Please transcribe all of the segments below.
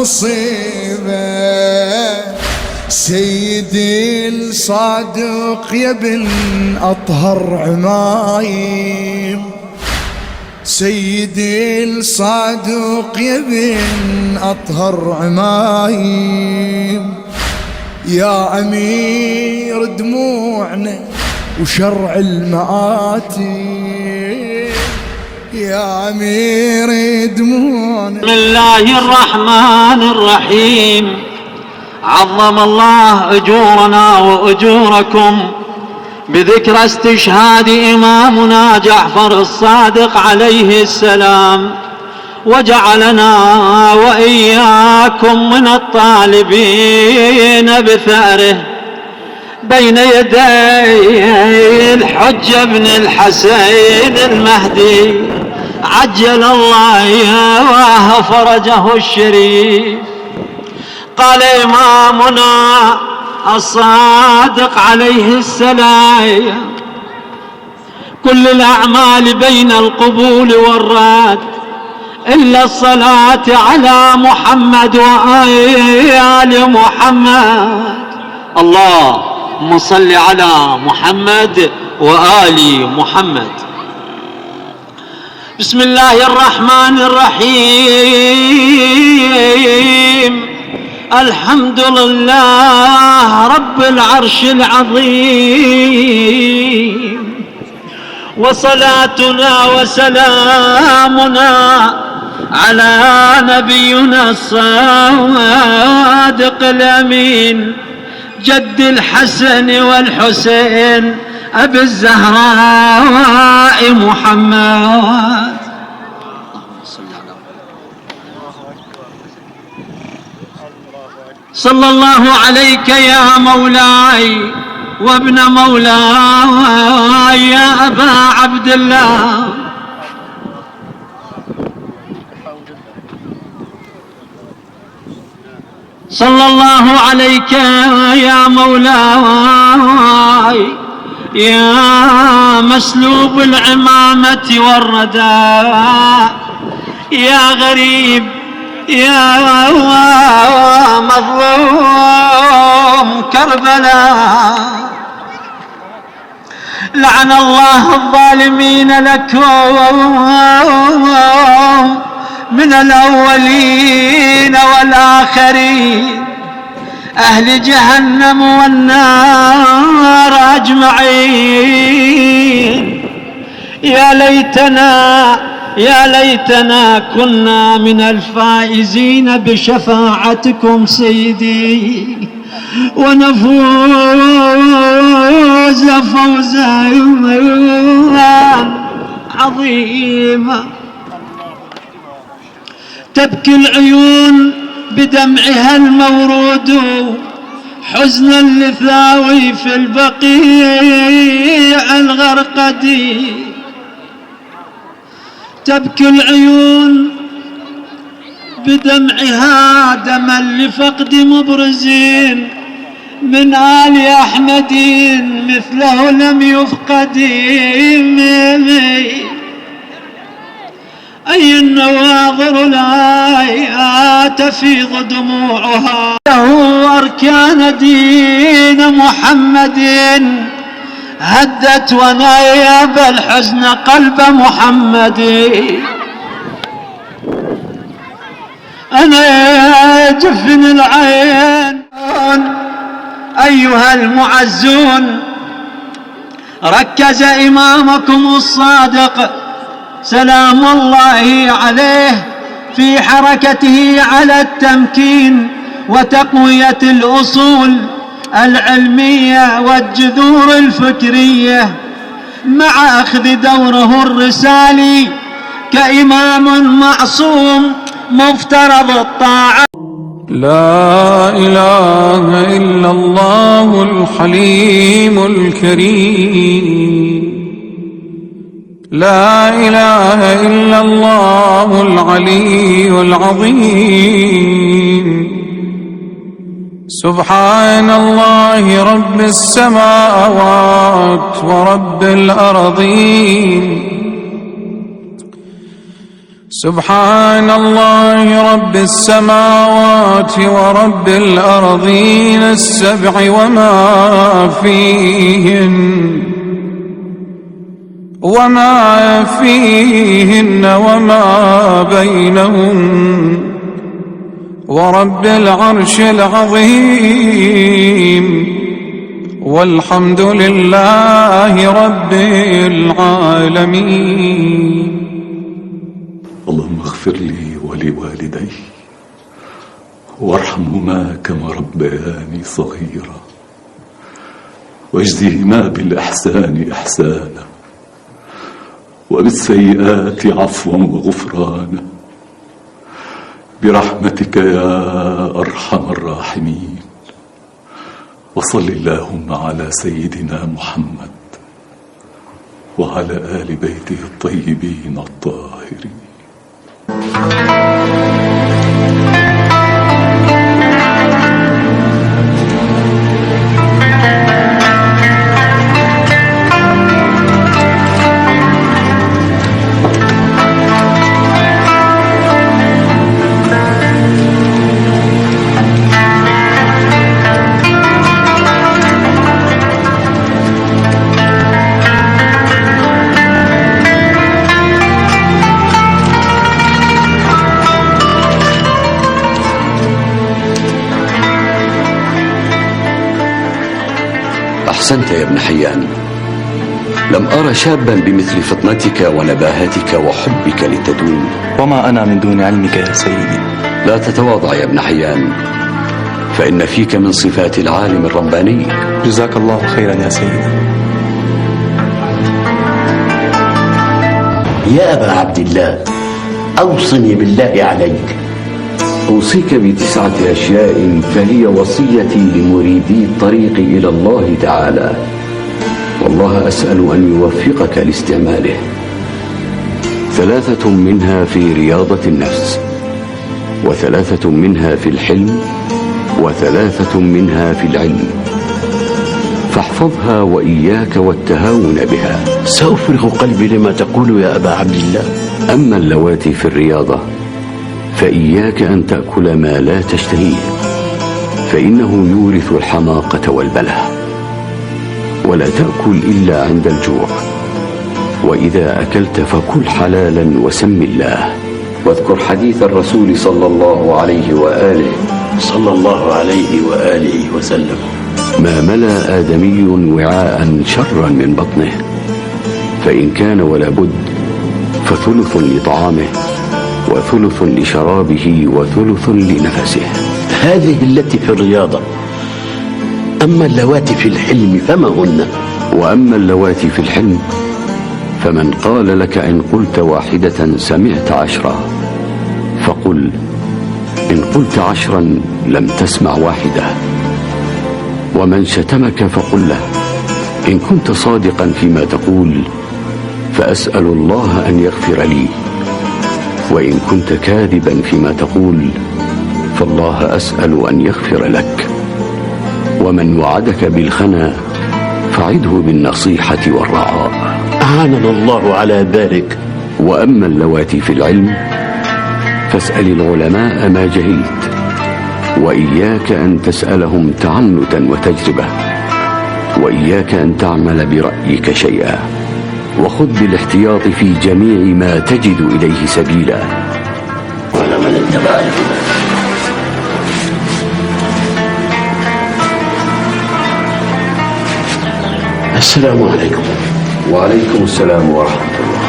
مصيبة. سيدي الصادق يا ابن أطهر عمايم، سيدي الصادق يا ابن أطهر عمايم، يا أمير دموعنا وشرع المآتي، يا أمير دموعنا. بسم الله الرحمن الرحيم. عظم الله أجورنا وأجوركم بذكرى استشهاد إمامنا جعفر الصادق عليه السلام، وجعلنا وإياكم من الطالبين بثأره بين يدي الحجة بن الحسين المهدي عجل الله فرجه الشريف. قال إمامنا الصادق عليه السلام: كل الأعمال بين القبول والرد إلا الصلاة على محمد وآل محمد. اللهم صل على محمد وآل محمد. بسم الله الرحمن الرحيم. الحمد لله رب العرش العظيم، وصلاتنا وسلامنا على نبينا الصادق الأمين جد الحسن والحسين أبي الزهراء محمد. صلى الله عليك يا مولاي وابن مولاي يا أبا عبد الله. صلى الله عليك يا مولاي يا مسلوب العمامة والرداء، يا غريب يا مظلوم كربلاء. لعن الله الظالمين لكم من الأولين والآخرين، أهل جهنم والنار أجمعين. يا ليتنا كنا من الفائزين بشفاعتكم سيدي، ونفوز فوزا عظيما. تبكي العيون بدمعها المورود حزنا لثاوي في البقيع الغرقدي. تبكي العيون بدمعها دما لفقد مبرزين من آل أحمد مثله لم يفقد. أي النواظر لا تفيض دموعها له أركان دين محمد، هدت ونيب الحزن قلب محمد. أنا جفن العين أيها المعزون، ركز إمامكم الصادق سلام الله عليه في حركته على التمكين وتقوية الأصول العلمية والجذور الفكرية، مع أخذ دوره الرسالي كإمام معصوم مفترض الطاعة. لا إله إلا الله الحليم الكريم، لا إله إلا الله العلي العظيم. سبحان الله رب السماوات ورب الأرضين، سبحان الله رب السماوات ورب الأرضين السبع وما فيهن وما بينهن ورب العرش العظيم والحمد لله رب العالمين. اللهم اغفر لي ولوالدي وارحمهما كما ربياني صغيرا واجزهما بالإحسان إحسانا وبالسيئات عفوا وغفرانا برحمتك يا أرحم الراحمين. وصل اللهم على سيدنا محمد وعلى آل بيته الطيبين الطاهرين. أحسنت يا ابن حيان. لم أرى شابا بمثل فطنتك ونباهتك وحبك للتدوين. وما أنا من دون علمك يا سيدي. لا تتواضع يا ابن حيان، فإن فيك من صفات العالم الرباني. جزاك الله خيرا يا سيدي. يا أبا عبد الله، أوصني بالله عليك. أوصيك ب9 أشياء فهي وصيتي لمريدي الطريق إلى الله تعالى، والله أسأل أن يوفقك لاستعماله. 3 منها في رياضة النفس، و3 منها في الحلم، و3 منها في العلم، فاحفظها وإياك والتهاون بها. سأفرغ قلبي لما تقول يا أبا عبد الله. أما اللواتي في الرياضة فإياك أن تأكل ما لا تشتهيه، فإنه يورث الحماقة والبله. ولا تأكل إلا عند الجوع، وإذا أكلت فكل حلالا وسم الله. واذكر حديث الرسول صلى الله عليه وآله وسلم: ما ملأ آدمي وعاء شرا من بطنه، فإن كان ولا بد فثلث لطعامه وثلث لشرابه وثلث لنفسه. هذه التي في الرياضة. أما اللواتي في الحلم فما هن؟ وأما اللواتي في الحلم فمن قال لك إن قلت 1 سمعت 10، فقل إن قلت 10 لم تسمع 1. ومن شتمك فقل له إن كنت صادقا فيما تقول فأسأل الله أن يغفر لي، وإن كنت كاذبا فيما تقول فالله أسأل أن يغفر لك. ومن وعدك بالخنا فعده بالنصيحة والرعاء. أعاننا الله على ذلك. وأما اللواتي في العلم فاسأل العلماء ما جهلت، وإياك أن تسألهم تعنتا وتجربة، وإياك أن تعمل برأيك شيئا، وخذ بالاحتياط في جميع ما تجد إليه سبيلا. ولمن اتبعني. السلام عليكم. وعليكم السلام ورحمة الله.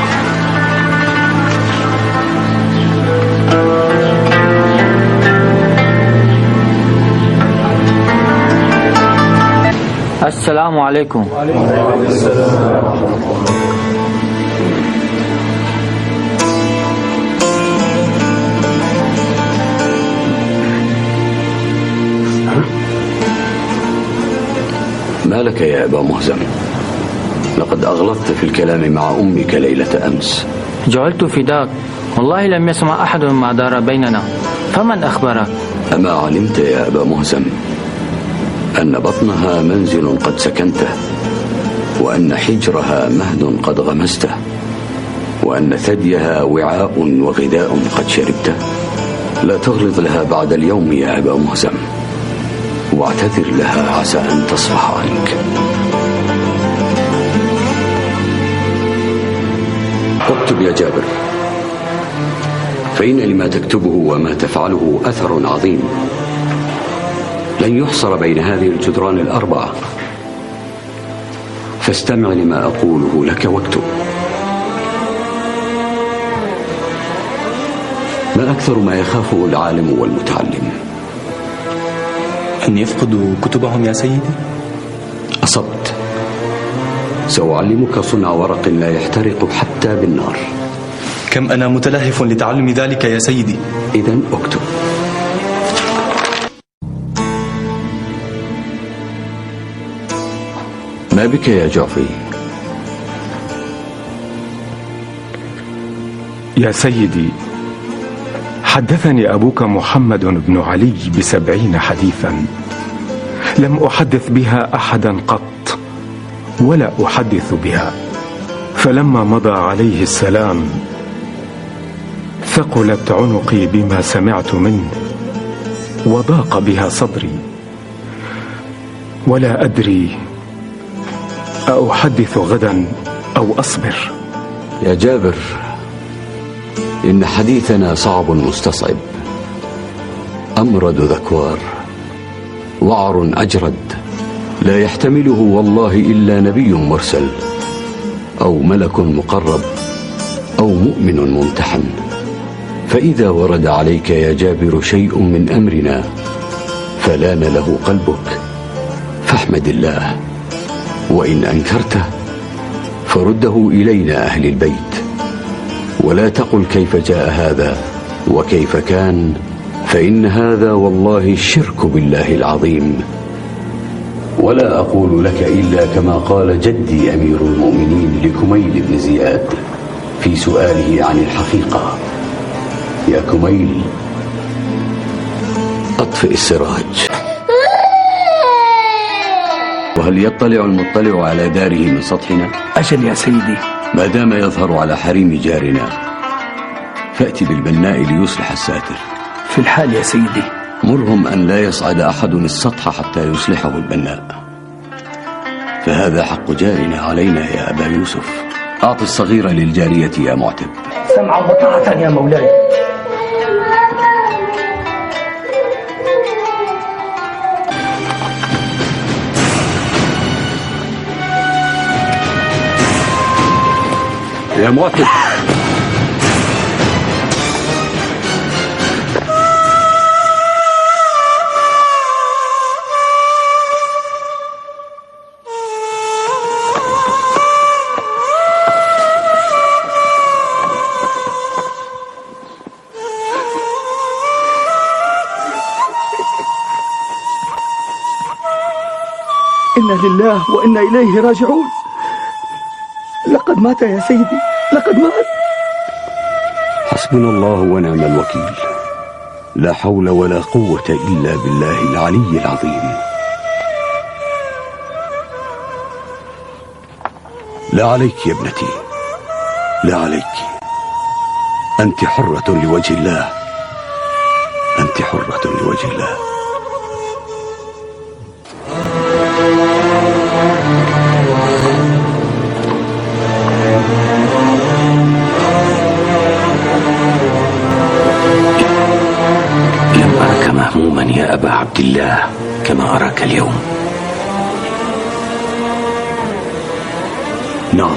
السلام عليكم. وعليكم السلام ورحمة الله. ما لك يا أبا مهزم؟ لقد أغلطت في الكلام مع أمك ليلة أمس. جعلت فداك، والله لم يسمع أحد ما دار بيننا، فمن أخبرك؟ أما علمت يا أبا مهزم أن بطنها منزل قد سكنته، وأن حجرها مهد قد غمسته، وأن ثديها وعاء وغذاء قد شربته. لا تغلظ لها بعد اليوم يا أبا مهزم، واعتذر لها عسى أن تصفح عنك. اكتب يا جابر، فإن لما تكتبه وما تفعله أثر عظيم لن يحصر بين هذه الجدران الأربعة، فاستمع لما أقوله لك واكتب. ما أكثر ما يخافه العالم والمتعلم؟ أن يفقدوا كتبهم يا سيدي. أصبت، سأعلمك صنع ورق لا يحترق حتى بالنار. كم أنا متلهف لتعلم ذلك يا سيدي. إذن اكتب. ما بك يا جعفي؟ يا سيدي، حدثني أبوك محمد بن علي ب70 حديثا لم أحدث بها أحدا قط ولا أحدث بها، فلما مضى عليه السلام ثقلت عنقي بما سمعت منه وضاق بها صدري، ولا أدري أحدث غدا أو أصبر. يا جابر، إن حديثنا صعب مستصعب، أمرد ذكوار، وعر أجرد، لا يحتمله والله إلا نبي مرسل أو ملك مقرب أو مؤمن ممتحن. فإذا ورد عليك يا جابر شيء من أمرنا فلان له قلبك فاحمد الله، وإن أنكرته فرده إلينا أهل البيت، ولا تقل كيف جاء هذا وكيف كان، فإن هذا والله الشرك بالله العظيم. ولا أقول لك إلا كما قال جدي أمير المؤمنين لكميل بن زياد في سؤاله عن الحقيقة: يا كميل، أطفئ السراج. وهل يطلع المطلع على داره من سطحنا؟ أجل يا سيدي. ما دام يظهر على حريم جارنا فأتي بالبناء ليصلح الساتر. في الحال يا سيدي. مرهم أن لا يصعد أحد السطح حتى يصلحه البناء، فهذا حق جارنا علينا يا أبا يوسف. أعط الصغير للجارية يا معتب. سمعا وطاعة يا مولاي. يا معتب، إنا لله وإنا إليه راجعون. لقد مات يا سيدي، لقد مات. حسبنا الله ونعم الوكيل، لا حول ولا قوة إلا بالله العلي العظيم. لا عليك يا ابنتي، لا عليك، أنت حرة لوجه الله، أنت حرة لوجه الله. لم أرك مهموما يا أبا عبد الله كما أراك اليوم. نعم،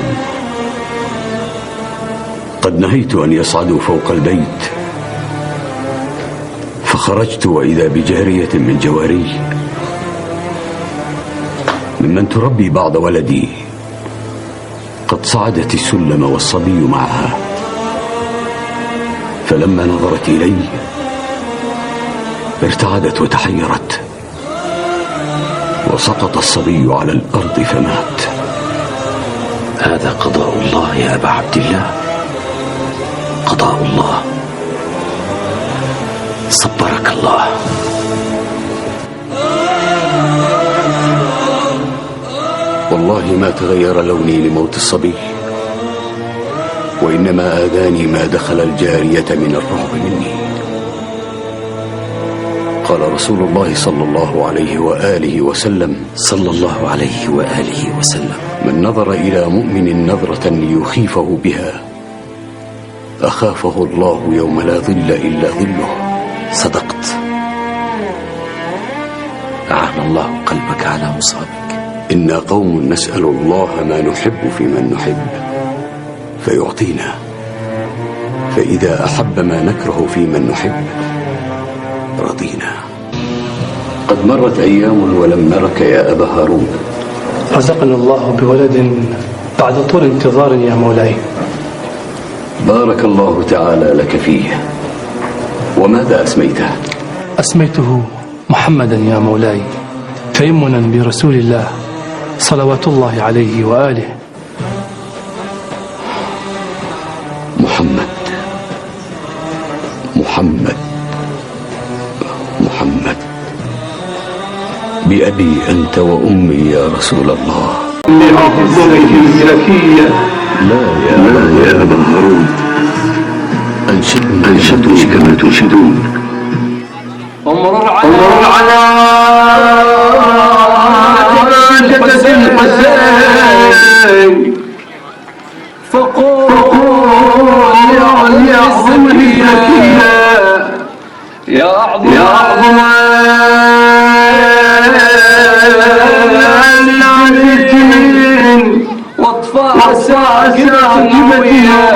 قد نهيت أن يصعدوا فوق البيت، فخرجت وإذا بجارية من جواري ممن تربي بعض ولدي قد صعدت السلم والصبي معها، فلما نظرت إلي ارتعدت وتحيرت، وسقط الصبي على الأرض فمات. هذا قضاء الله يا أبا عبد الله، قضاء الله. صبرك الله. والله ما تغير لوني لموت الصبي، وإنما آذاني ما دخل الجارية من الرعب مني. قال رسول الله صلى الله عليه وآله وسلم من نظر إلى مؤمن نظرة ليخيفه بها أخافه الله يوم لا ظل إلا ظله. صدقت، أعان الله قلبك على مصابك. إنا قوم نسأل الله ما نحب في من نحب فيعطينا، فإذا أحب ما نكره في من نحب رضينا. قد مرت أيام ولم نرك يا أبا هارون. رزقنا الله بولد بعد طول انتظار يا مولاي. بارك الله تعالى لك فيه. وماذا أسميته؟ أسميته محمدا يا مولاي، تيمنا برسول الله صلوات الله عليه وآله. محمد محمد محمد، بأبي أنت وأمي يا رسول الله. بعظمته الزكية. لا يا أبا هارون، أنشدوا كما تنشدون. انظر على جدة الحسين فقول يا عظمه الزكية، يا أعظم العابدين واطفاء ساكبة نووية.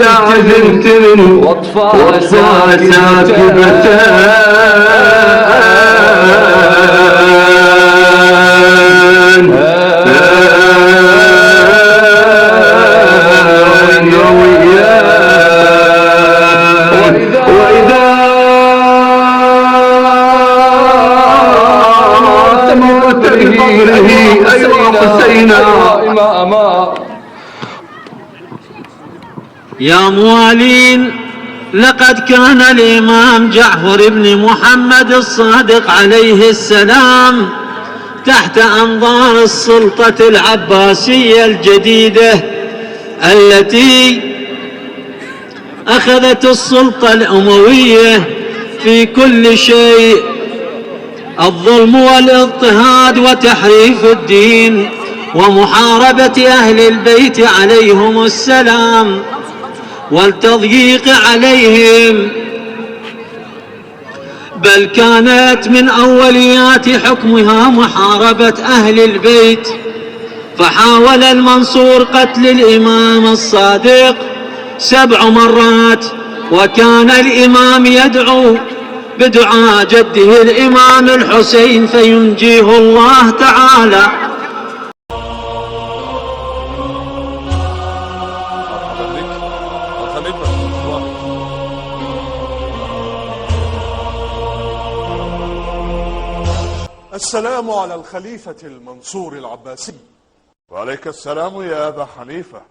لا عزمتن واطفاء ساكبة يا موالين، لقد كان الإمام جعفر بن محمد الصادق عليه السلام تحت أنظار السلطة العباسية الجديدة التي أخذت السلطة الأموية في كل شيء، الظلم والاضطهاد وتحريف الدين ومحاربة أهل البيت عليهم السلام والتضييق عليهم، بل كانت من أوليات حكمها محاربة أهل البيت. فحاول المنصور قتل الإمام الصادق 7 مرات، وكان الإمام يدعو بدعاء جده الإمام الحسين فينجيه الله تعالى. السلام على الخليفة المنصور العباسي. وعليك السلام يا أبا حنيفة.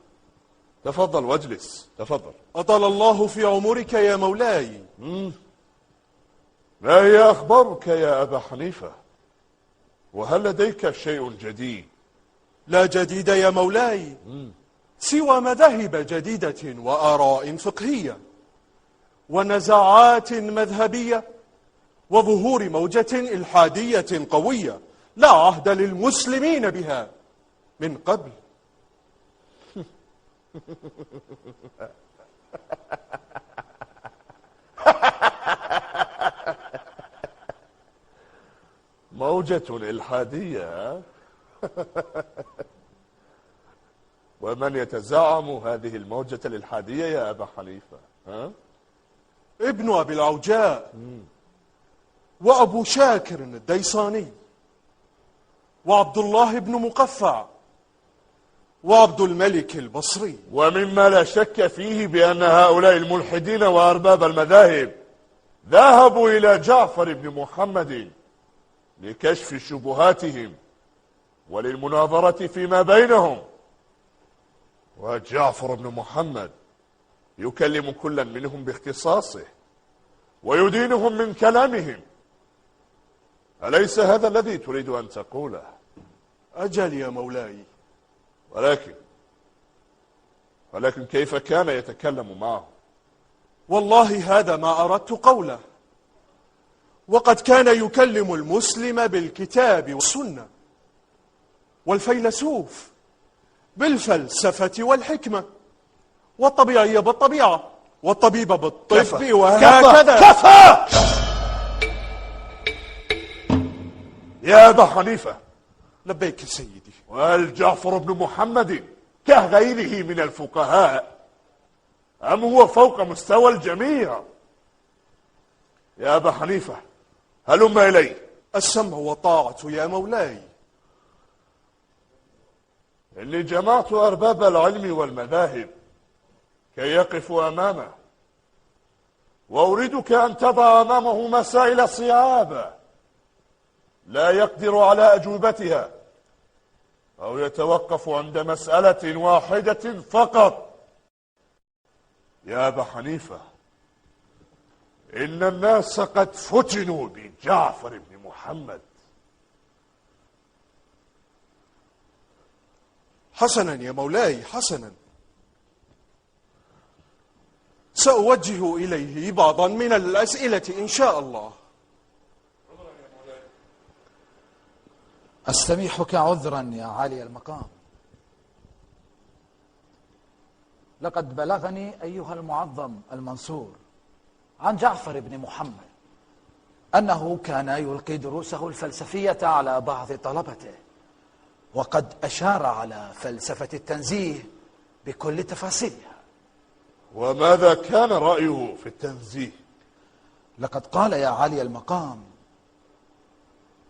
تفضل واجلس، تفضل. أطال الله في عمرك يا مولاي. ما هي أخبارك يا أبا حنيفة؟ وهل لديك شيء جديد؟ لا جديد يا مولاي، سوى مذاهب جديدة وآراء فقهية ونزاعات مذهبية وظهور موجة إلحادية قوية لا عهد للمسلمين بها من قبل. موجة إلحادية؟ ومن يتزعم هذه الموجة الإلحادية يا أبا حنيفة؟ ابن أبي العوجاء وأبو شاكر الديصاني وعبد الله بن مقفع وعبد الملك البصري. ومما لا شك فيه بأن هؤلاء الملحدين وأرباب المذاهب ذهبوا إلى جعفر بن محمد لكشف شبهاتهم وللمناظرة فيما بينهم، وجعفر بن محمد يكلم كلا منهم باختصاصه ويدينهم من كلامهم. أليس هذا الذي تريد أن تقوله؟ أجل يا مولاي، ولكن كيف كان يتكلم معه؟ والله هذا ما أردت قوله، وقد كان يكلم المسلم بالكتاب والسنة، والفيلسوف بالفلسفة والحكمة، والطبيعي بالطبيعة، والطبيب بالطب، وهكذا. كفى! يا أبا حنيفة. لبيك سيدي. وهل جعفر بن محمد كغيره من الفقهاء أم هو فوق مستوى الجميع؟ يا أبا حنيفة هلم إلي. السمع والطاعة يا مولاي. إني جمعت أرباب العلم والمذاهب كي يقفوا أمامه، وأريدك أن تضع أمامه مسائل صعابة لا يقدر على أجوبتها، أو يتوقف عند مسألة واحدة فقط. يا أبا حنيفة، إن الناس قد فتنوا بجعفر بن محمد. حسنا يا مولاي، حسنا. سأوجه إليه بعضا من الأسئلة إن شاء الله. أستميحك عذرا يا عالي المقام. لقد بلغني أيها المعظم المنصور عن جعفر بن محمد أنه كان يلقي دروسه الفلسفية على بعض طلبته، وقد أشار على فلسفة التنزيه بكل تفاصيلها. وماذا كان رأيه في التنزيه؟ لقد قال يا عالي المقام: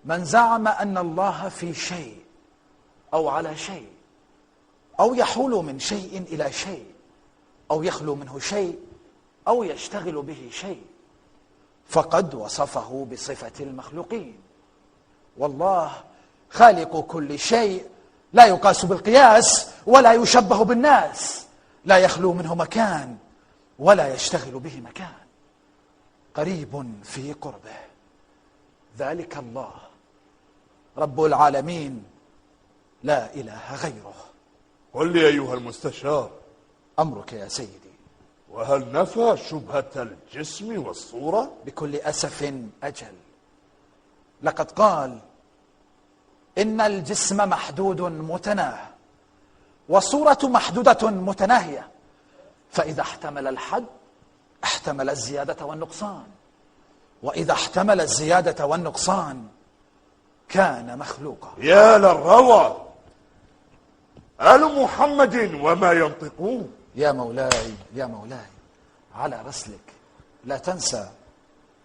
من زعم أن الله في شيء أو على شيء، أو يحول من شيء إلى شيء، أو يخلو منه شيء، أو يشتغل به شيء، فقد وصفه بصفة المخلوقين. والله خالق كل شيء لا يقاس بالقياس ولا يشبه بالناس، لا يخلو منه مكان ولا يشتغل به مكان، قريب في قربه، ذلك الله رب العالمين لا إله غيره. قل لي أيها المستشار. أمرك يا سيدي. وهل نفى شبهة الجسم والصورة؟ بكل أسف أجل. لقد قال: إن الجسم محدود متناهي، والصورة محدودة متناهية، فإذا احتمل الحد احتمل الزيادة والنقصان، وإذا احتمل الزيادة والنقصان كان مخلوقا. يا للروعة، آل محمد وما ينطقون. يا مولاي يا مولاي، على رسلك، لا تنسى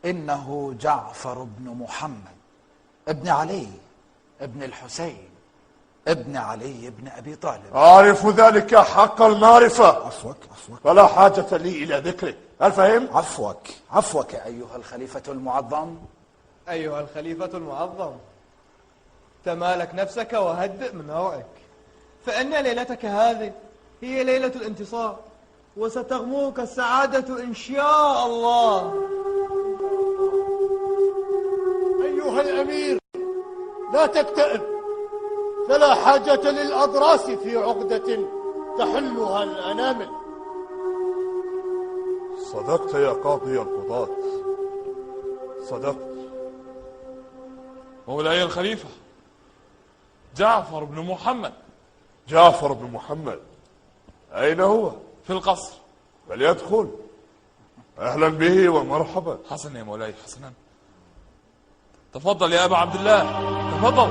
إنه جعفر بن محمد ابن علي ابن الحسين ابن علي ابن أبي طالب. أعرف ذلك حق المعرفة. عفوك فلا حاجة لي إلى ذكره، هل فهم؟ عفوك أيها الخليفة المعظم. أيها الخليفة المعظم، تمالك نفسك وهدئ من روعك، فإن ليلتك هذه هي ليلة الانتصار، وستغمرك السعادة إن شاء الله. أيها الأمير، لا تكتئب، فلا حاجة للأضراس في عقدة تحلها الأنامل. صدقت يا قاضي القضاة، صدقت. مولاي الخليفة، جعفر بن محمد. جعفر بن محمد أين هو؟ في القصر. فليدخل. أهلا به ومرحبا. حسنا يا مولاي، حسنا. تفضل يا أبا عبد الله، تفضل.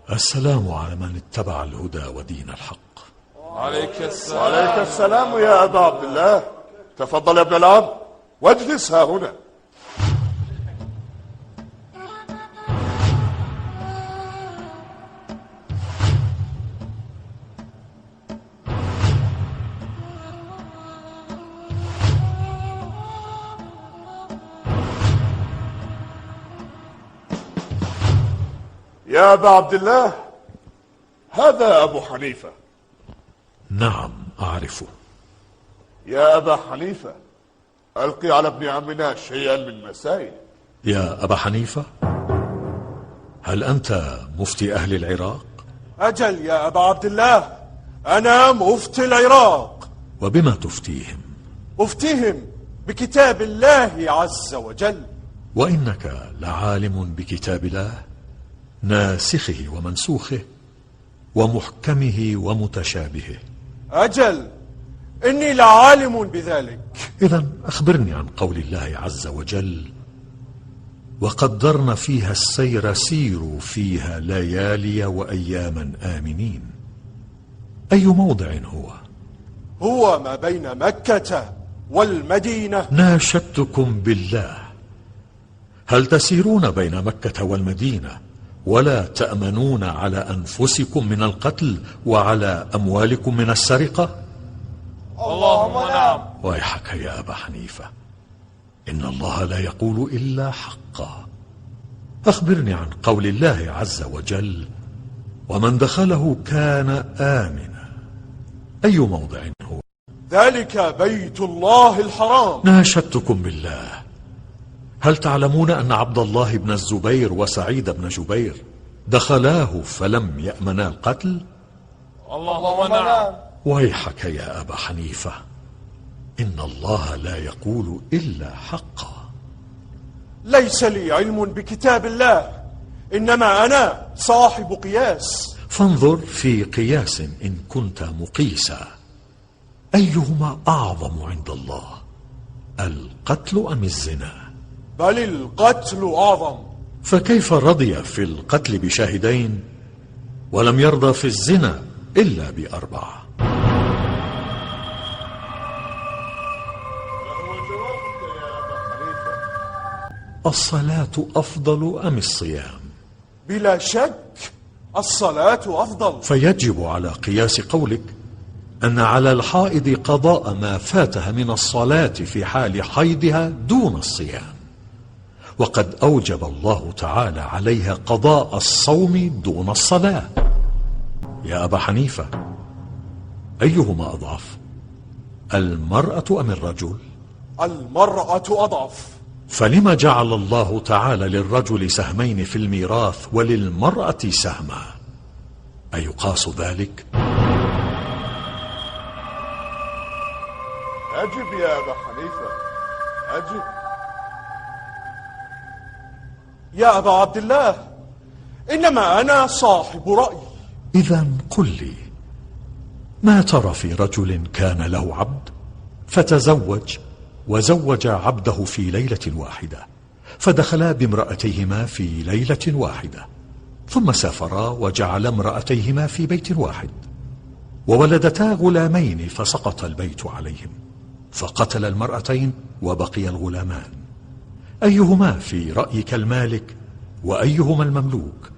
السلام على من اتبع الهدى ودين الحق. عليك السلام. وعليك السلام يا أبا عبد الله. تفضل يا ابن العم واجلس ها هنا. يا أبا عبد الله، هذا أبو حنيفة. نعم أعرفه. يا أبا حنيفة، ألقي على ابن عمنا شيئا من مسائل. يا أبا حنيفة، هل أنت مفتي أهل العراق؟ أجل يا أبا عبد الله، أنا مفتي العراق. وبما تفتيهم؟ أفتيهم بكتاب الله عز وجل. وإنك لعالم بكتاب الله، ناسخه ومنسوخه ومحكمه ومتشابهه. أجل، إني لعالم بذلك. إذن أخبرني عن قول الله عز وجل: وقدرنا فيها السير سيروا فيها ليالي وأياما آمنين. أي موضع هو؟ هو ما بين مكة والمدينة. ناشدتكم بالله، هل تسيرون بين مكة والمدينة ولا تأمنون على أنفسكم من القتل وعلى أموالكم من السرقة؟ اللهم نعم. ويحك يا أبا حنيفة، إن الله لا يقول إلا حقا. أخبرني عن قول الله عز وجل: ومن دخله كان آمنا. أي موضع هو؟ ذلك بيت الله الحرام. ناشدتكم بالله، هل تعلمون أن عبد الله بن الزبير وسعيد بن جبير دخلاه فلم يأمنا القتل؟ اللهم نعم. ويحك يا أبا حنيفة، إن الله لا يقول إلا حقا. ليس لي علم بكتاب الله، إنما أنا صاحب قياس. فانظر في قياس إن كنت مقيسا، أيهما أعظم عند الله، القتل أم الزنا؟ بل القتل أعظم. فكيف رضي في القتل بشاهدين ولم يرضى في الزنا إلا ب4؟ الصلاة أفضل أم الصيام؟ بلا شك الصلاة أفضل. فيجب على قياس قولك أن على الحائض قضاء ما فاتها من الصلاة في حال حيضها دون الصيام، وقد أوجب الله تعالى عليها قضاء الصوم دون الصلاة. يا أبا حنيفة، أيهما أضعف، المرأة أم الرجل؟ المرأة أضعف. فلما جعل الله تعالى للرجل سهمين في الميراث وللمرأة سهما؟ أيقاس ذلك؟ أجب يا أبا حنيفة، أجب. يا أبا عبد الله، إنما أنا صاحب رأي. إذن قل لي، ما ترى في رجل كان له عبد فتزوج وزوج عبده في ليلة واحدة، فدخلا بامرأتيهما في ليلة واحدة، ثم سافرا وجعل امرأتيهما في بيت واحد، وولدتا غلامين فسقط البيت عليهم، فقتل المرأتين وبقي الغلامان. أيهما في رأيك المالك، وأيهما المملوك،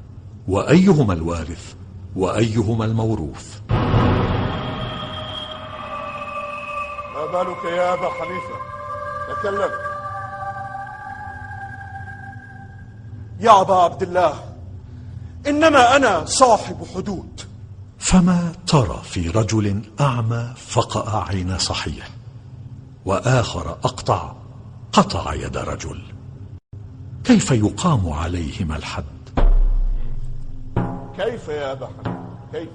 وأيهما الوارث، وأيهما الموروث؟ ما بالك يا أبا حنيفة؟ تكلم. يا أبا عبد الله، إنما أنا صاحب حدود. فما ترى في رجل أعمى فقأ عين صحيح، وآخر أقطع قطع يد رجل، كيف يقام عليهما الحد؟ كيف يا أبا حنيفة؟ كيف؟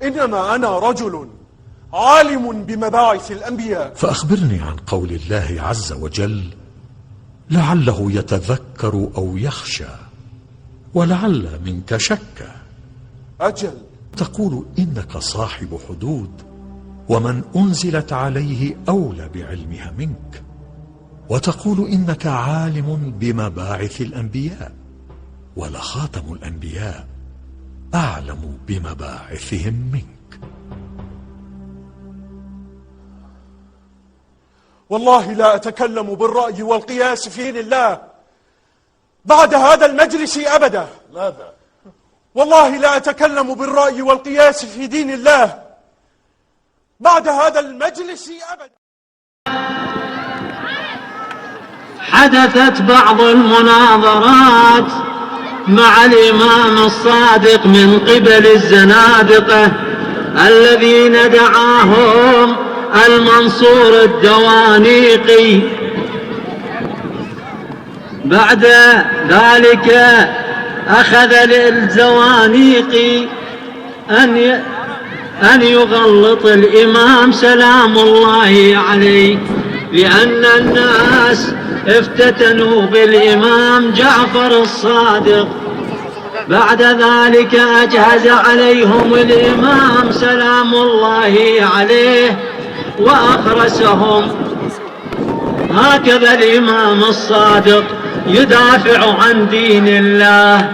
إنما أنا رجل عالم بمباعث الأنبياء. فأخبرني عن قول الله عز وجل: لعله يتذكر أو يخشى، ولعل منك شك. أجل. تقول إنك صاحب حدود، ومن أنزلت عليه أولى بعلمها منك، وتقول إنك عالم بمباعث الأنبياء، ولخاتم الأنبياء أعلم بمباعثهم منك. والله لا أتكلم بالرأي والقياس في دين الله بعد هذا المجلس أبدا. ماذا؟ والله لا أتكلم بالرأي والقياس في دين الله بعد هذا المجلس أبدا. حدثت بعض المناظرات مع الإمام الصادق من قبل الزنادقة الذين دعاهم المنصور الدوانيقي. بعد ذلك أخذ للزوانيقي أن يغلط الإمام سلام الله عليه، لأن الناس افتتنوا بالإمام جعفر الصادق. بعد ذلك أجهز عليهم الإمام سلام الله عليه وأخرسهم. هكذا الإمام الصادق يدافع عن دين الله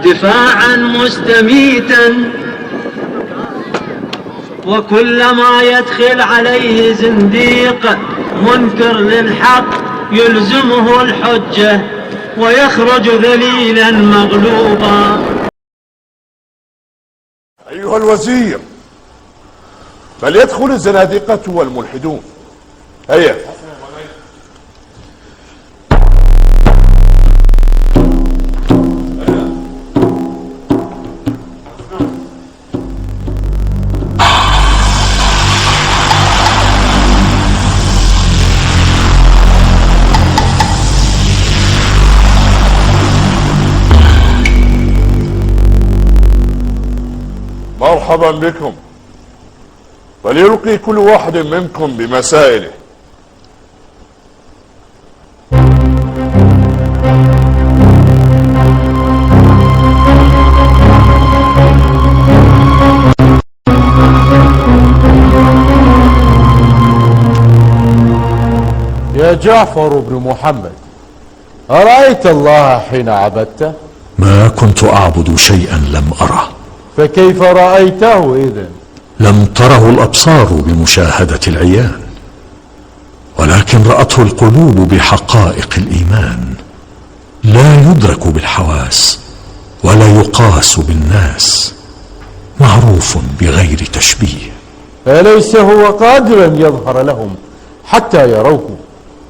دفاعا مستميتا، وكلما يدخل عليه زنديق منكر للحق يلزمه الحجة ويخرج ذليلا مغلوبا. أيها الوزير، فليدخل الزنادقة والملحدون. هيا. مرحبا بكم. فليلقي كل واحد منكم بمسائله. يا جعفر بن محمد، أرأيت الله حين عبدته؟ ما كنت أعبد شيئا لم أره. فكيف رأيته إذن؟ لم تره الأبصار بمشاهدة العيان، ولكن رأته القلوب بحقائق الإيمان. لا يدرك بالحواس ولا يقاس بالناس، معروف بغير تشبيه. أليس هو قادرا يظهر لهم حتى يروه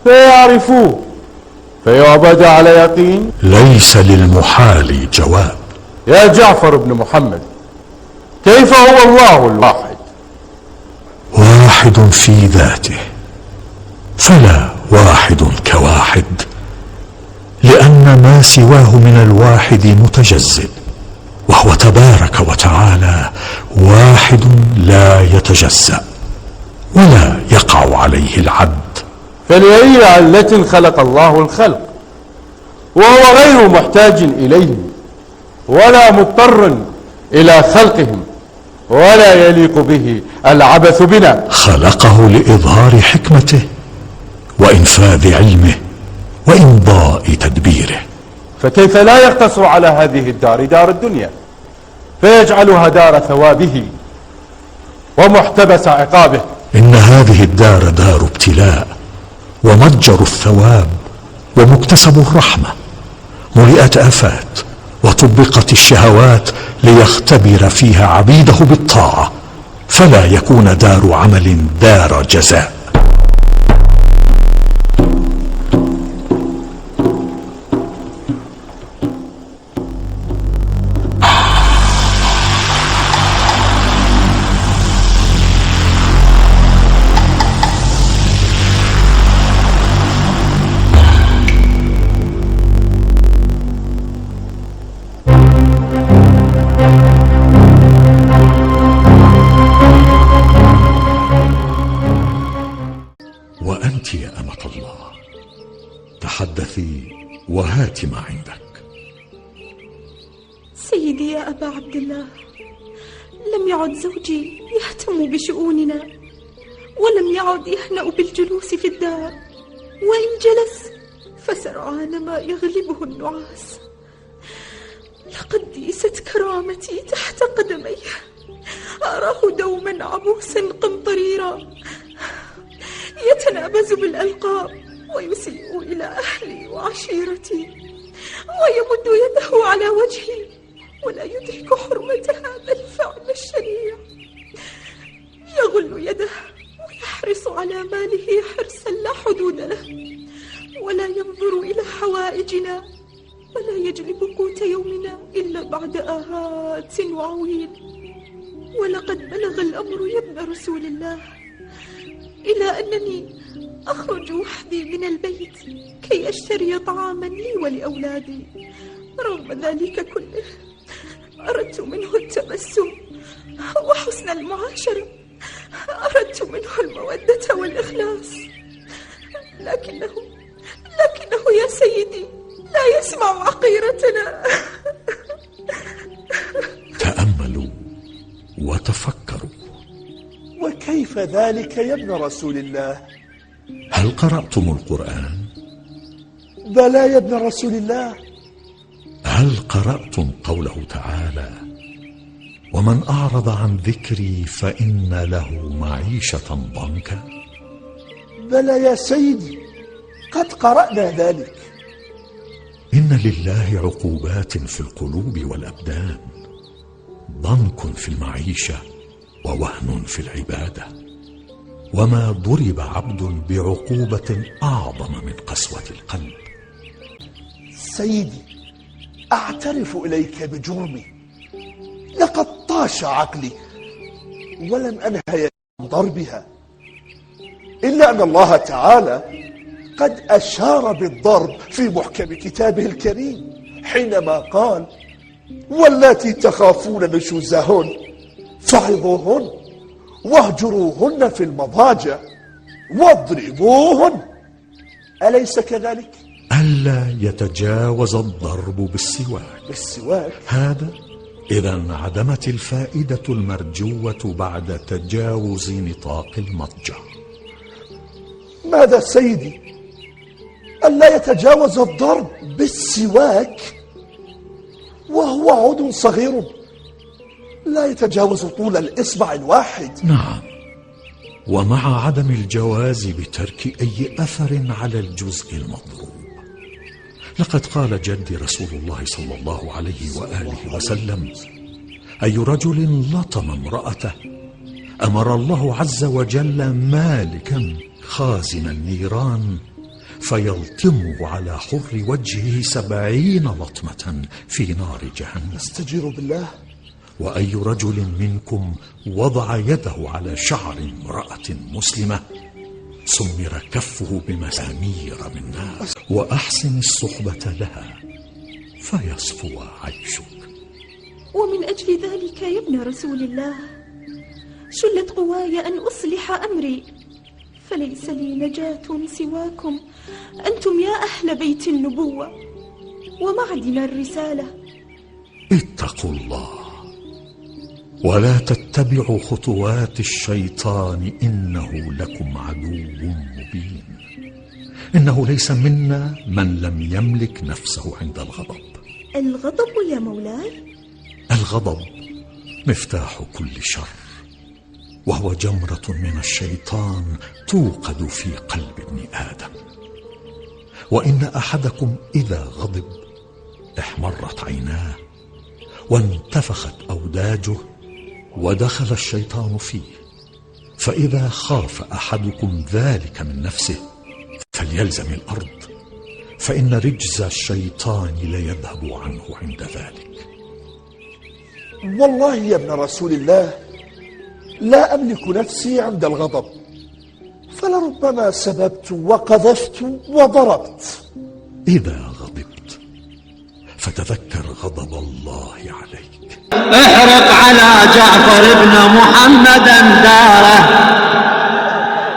فيعرفوه فيعبد على يقين؟ ليس للمحال جواب. يا جعفر بن محمد، كيف هو الله الواحد؟ واحد في ذاته، فلا واحد كواحد، لأن ما سواه من الواحد متجزئ، وهو تبارك وتعالى واحد لا يتجزأ ولا يقع عليه العد. فلأي علة خلق الله الخلق وهو غير محتاج إليهم ولا مضطر إلى خلقهم، ولا يليق به العبث بنا. خلقه لإظهار حكمته وإنفاذ علمه وإمضاء تدبيره. فكيف لا يقتصر على هذه الدار دار الدنيا فيجعلها دار ثوابه ومحتبس عقابه؟ إن هذه الدار دار ابتلاء ومتجر الثواب ومكتسب الرحمة، ملئت آفات وطبقت الشهوات ليختبر فيها عبيده بالطاعة، فلا يكون دار عمل دار جزاء. وأنت يا أمة الله، تحدثي وهات ما عندك. سيدي يا أبا عبد الله، لم يعد زوجي يهتم بشؤوننا، ولم يعد يهنأ بالجلوس في الدار، وإن جلس فسرعان ما يغلبه النعاس. لقد ديست كرامتي تحت قدميه، أراه دوما عبوسا قمطريرا يتنابز بالألقاب ويسيء إلى أهلي وعشيرتي، ويمد يده على وجهي ولا يدرك حرمة هذا الفعل الشنيع. يغل يده ويحرص على ماله حرصا لا حدود له، ولا ينظر إلى حوائجنا، ولا يجلب قوت يومنا إلا بعد آهات وعويل. ولقد بلغ الأمر يا ابن رسول الله إلى أنني أخرج وحدي من البيت كي أشتري طعاما لي ولأولادي. رغم ذلك كله أردت منه التبسم وحسن المعاشرة، أردت منه المودة والإخلاص، لكنه يا سيدي لا يسمع عقيرتنا. تأملوا وتفكروا. وكيف ذلك يا ابن رسول الله؟ هل قرأتم القرآن؟ بلى يا ابن رسول الله. هل قرأتم قوله تعالى: ومن أعرض عن ذكري فإن له معيشة ضنكا؟ بلى يا سيدي، قد قرأنا ذلك. إن لله عقوبات في القلوب والأبدان، ضنك في المعيشة ووهن في العبادة، وما ضرب عبد بعقوبة أعظم من قسوة القلب. سيدي، أعترف إليك بجرمي، لقد طاش عقلي ولم أنهي عن ضربها، إلا أن الله تعالى قد أشار بالضرب في محكم كتابه الكريم حينما قال: واللاتي تخافون نشوزهن فعظوهن واهجروهن في المضاجع واضربوهن. أليس كذلك؟ ألا يتجاوز الضرب بالسواك. هذا إذا انعدمت الفائدة المرجوة بعد تجاوز نطاق المضجع. ماذا سيدي؟ ألا يتجاوز الضرب بالسواك وهو عود صغير لا يتجاوز طول الإصبع الواحد. نعم، ومع عدم الجواز بترك أي أثر على الجزء المضروب. لقد قال جدي رسول الله صلى الله عليه وآله وسلم: أي رجل لطم امرأته أمر الله عز وجل مالكا خازن النيران فيلطمه على حر وجهه 70 لطمة في نار جهنم. استجير بالله. وأي رجل منكم وضع يده على شعر امرأة مسلمة سمر كفه بمسامير من نار. وأحسن الصحبة لها فيصفو عيشك. ومن أجل ذلك يا ابن رسول الله شلت قواي أن أصلح أمري، فليس لي نجاة سواكم أنتم يا أهل بيت النبوة ومعدن الرسالة. اتقوا الله ولا تتبعوا خطوات الشيطان، إنه لكم عدو مبين. إنه ليس منا من لم يملك نفسه عند الغضب. الغضب يا مولاي؟ الغضب مفتاح كل شر، وهو جمرة من الشيطان توقد في قلب ابن آدم. وإن أحدكم إذا غضب احمرت عيناه وانتفخت أوداجه ودخل الشيطان فيه. فإذا خاف أحدكم ذلك من نفسه فليلزم الأرض، فإن رجز الشيطان ليذهب عنه عند ذلك. والله يا ابن رسول الله لا أملك نفسي عند الغضب، فلربما سببت وقذفت وضربت. إذا غضبت فتذكر غضب الله عليك. احرق على جعفر بن محمد داره.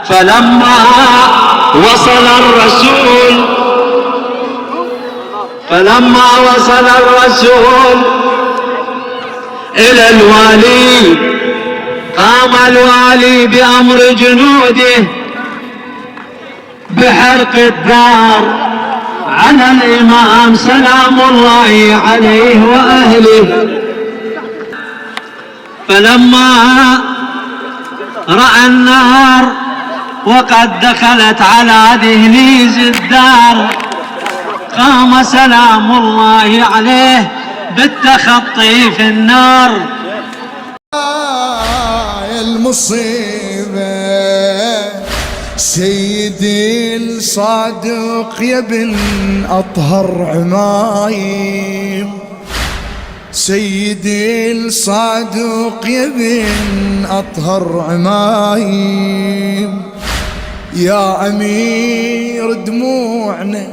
فلما وصل الرسول إلى الوالي قام الوالي بأمر جنوده بحرق الدار على الإمام سلام الله عليه وأهله. فلما رأى النار وقد دخلت على دهليز الدار قام سلام الله عليه بالتخطي في النار. يا المصيبة سيدي الصادق يا ابن أطهر عمايم، سيدي الصادق يا ابن أطهر عمايم، يا أمير دموعنا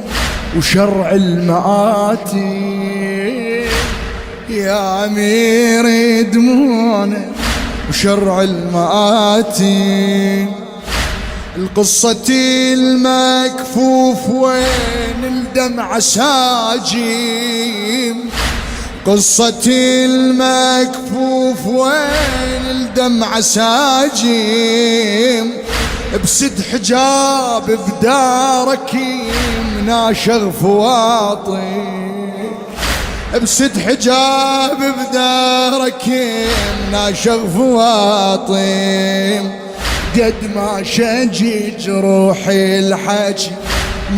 وشرع المآتي، يا أمير دموعنا وشرع المآتي. القصة المكفوف وين الدمع ساجيم، قصة المكفوف وين الدمع ساجيم. بسد حجاب بدارك يمنى شغف واطي، بسد حجاب بدارك يمنى شغف واطي. قد ما شجج روحي الحكي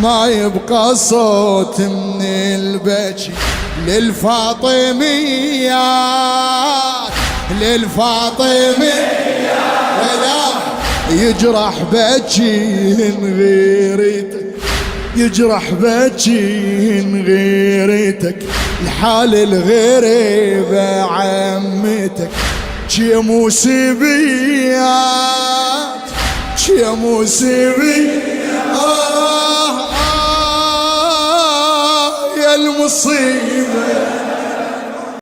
ما يبقى صوت من البكي. للفاطميات للفاطميات ولا يجرح بكي غيرتك، يجرح بكي غيرتك. الحال الغريبة عمتك يا موسيبيات يا موسيبيات. يا المصيبة